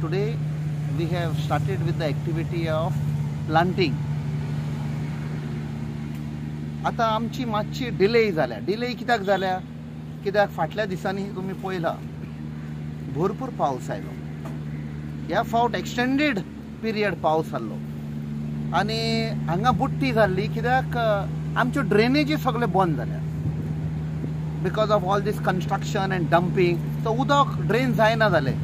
today we have started with the activity of planting. आता आमची मातशी डिले जाल्या. डिले कित्याक जाल्या? कित्याक फाटल्या दिसांनी तुम्ही पळयला भरपूर पावस आयलो. ह्या फावट एक्सटेंडेड पिरियड पावस आसलो आनी हांगा बुट्टी जाल्ली कित्याक आमच्यो ड्रेनेजी सगळे बंद जाल्या because of all this construction and dumping. So उदक ड्रेन जायना जालें.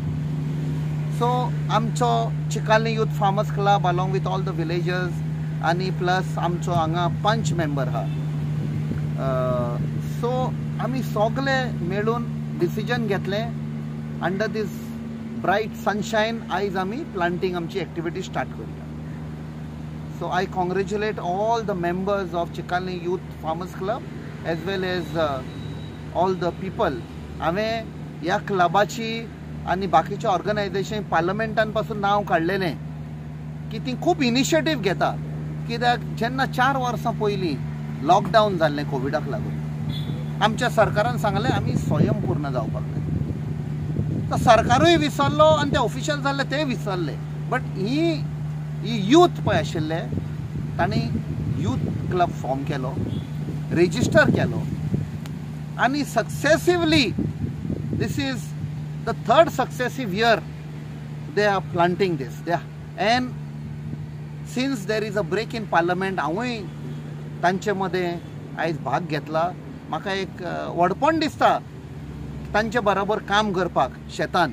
सो आमचो Chicalim youth farmers club along with all the villagers आनी प्लस आमचो हांगा पंच मेंबर आहा. सो आमी सगळे मेळून डिसिजन घेतलें अंडर दीस ब्रायट सनशायन आयज आमी प्लांटींग आमची एक्टिविटी स्टार्ट करूया. So I congratulate all the members of Chicalim youth farmers club as well as all the people. हांवें ह्या क्लबाची आनी बाकीच्या ऑर्गनायझेशन पार्लमेंटान पासून नांव काडलेलें की ती खूब इनिशिएटीव घेता. कित्याक जेन्ना 4 वर्सां पयलीं लॉकडावन जाल्लें कोविडाक लागून आमच्या सरकारान सांगलें आमी स्वयंपूर्ण जावपाक जाय. तर सरकारूय विसरलो आनी ते ऑफिशियल जाल्ले ते विसरले. बट ही यूथ पळय आशिल्ले तांणी यूथ क्लब फॉर्म केलो, रेजिस्टर केलो आनी successively this is the third successive year they are planting this. And since there is a break in parliament, हांवूय तांचे मध्ये आयज भाग घेतला. म्हाका एक व्हडपण दिसता तांचे बरोबर काम करपाक शेतान.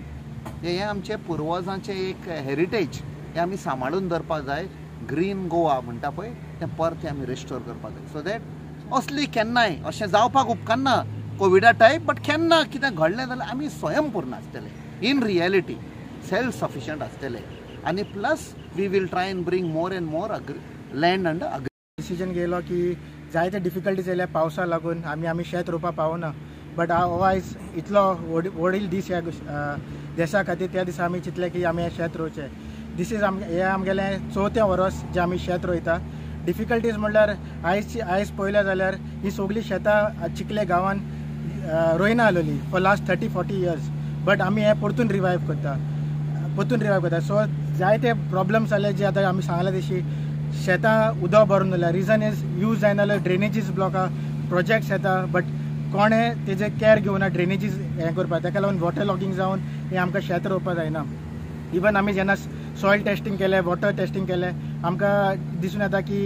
हे आमचे पुर्वजांचे एक हेरिटेज हे आमी सांबाळून दवरपाक जाय. ग्रीन गोवा म्हणटा पळय तें परते आमी रिस्टोर करपाक जाय. सो दॅट असली केन्नाय अशें जावपाक उपकारना कोविडा टायप. बट केन्ना कितें घडलें जाल्यार आमी स्वयंपूर्ण आसतले, इन रियलिटी सेल्फ सफिशियंट आसतले. आनी plus we will try and bring more and more land under decision घेयलो की जायते डिफिकल्टीज येयल्या पावसा लागून आमी शेत रोवपा पावना. बट हो आयज इतलो व्हडील दीस ह्या देशा खातीर त्या दिसा आमी चिंतलें की आमी शेत रोवचें. दीस इज हें आमगेलें 4थें वर्स जें आमी शेत रोयता. डिफिकल्टीज म्हणल्यार आयज पळयलें जाल्यार ही सगळीं शेतां चिकले गांवान रोयना आसलेली फॉर लास्ट 30-40 इयर्स. बट आमी हें परतून रिवायव करता. सो जायते प्रॉब्लम्स जाले जे आतां आमी सांगले तशी शेतां उदक भरून जाल्यार रिजन इज यूज जायना जाल्यार ड्रेनेजीस ब्लॉक आहा, प्रोजेक्ट्स येता बट कोणें तेजे केअर घेवना ड्रेनेजीस हें करपाक. ताका लागून वॉटर लॉगिंग जावन हें आमकां शेत रोवपाक जायना. इवन आमी जेन्ना सॉयल टेस्टिंग केलें, वॉटर टेस्टिंग केलें, आमकां दिसून येता की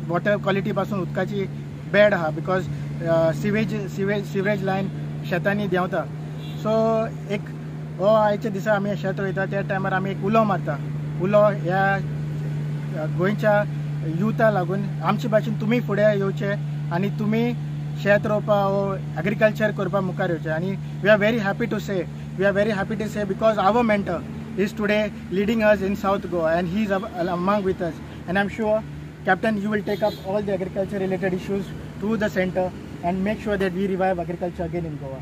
वॉटर क्वॉलिटी पासून उदकाची बॅड आहा बिकॉज सिवेज लायन शेतांनी देंवता. सो एक हो आयच्या दिसा आमी शेत रोयता त्या टायमार आमी एक उलो मारता. उलो ह्या गोंयच्या युथा लागून आमचे भाशेन तुमी फुडें येवचें आनी तुमी शेत रोवपा वो एग्रीकल्चर करपा मुखार येवचें. आनी we are very happy to say because our mentor is today leading us in South Goa and he is among with us. And I am sure Captain, you will take up all the agriculture related issues to the center and make sure that we revive agriculture again in Goa.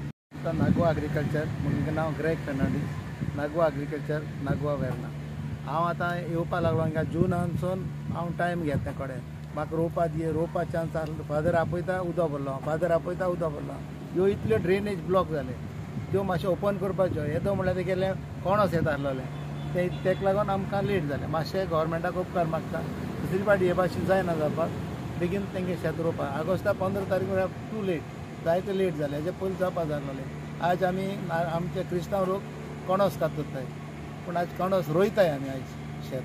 Nagwa agriculture म्हजें नांव Greg Fernandes. Nagwa agriculture, Nagwa Verna. हांव आतां येवपा लागलो हांगा जूनानसून हांव time घेता कडेन. म्हाका रोवपा चान्स आसलो. फादर आपयता उदक भरलो. ह्यो इतल्यो ड्रेनेज ब्लॉक जाले त्यो मातशें ओपन करपाच्यो. येदो म्हणल्यार ते गेले कोणोस येता आसलोले तेका लागून आमकां लेट जालें. मातशें गव्हर्मेंटाक उपकार मागता दुसरी फावटी हे भाशेन जायना जावपाक. बेगीन तेंगे शेत रोवपा. ऑगस्टा 15 तारीख म्हळ्यार टू लेट, जायते लेट जाले. हेजे पयलीं जावपा जाय आसलोलें. आयज आमी आमचे क्रिस्तांव लोक कोणोस कातताय पूण आयज कोणोस रोयताय आमी आयज शेत.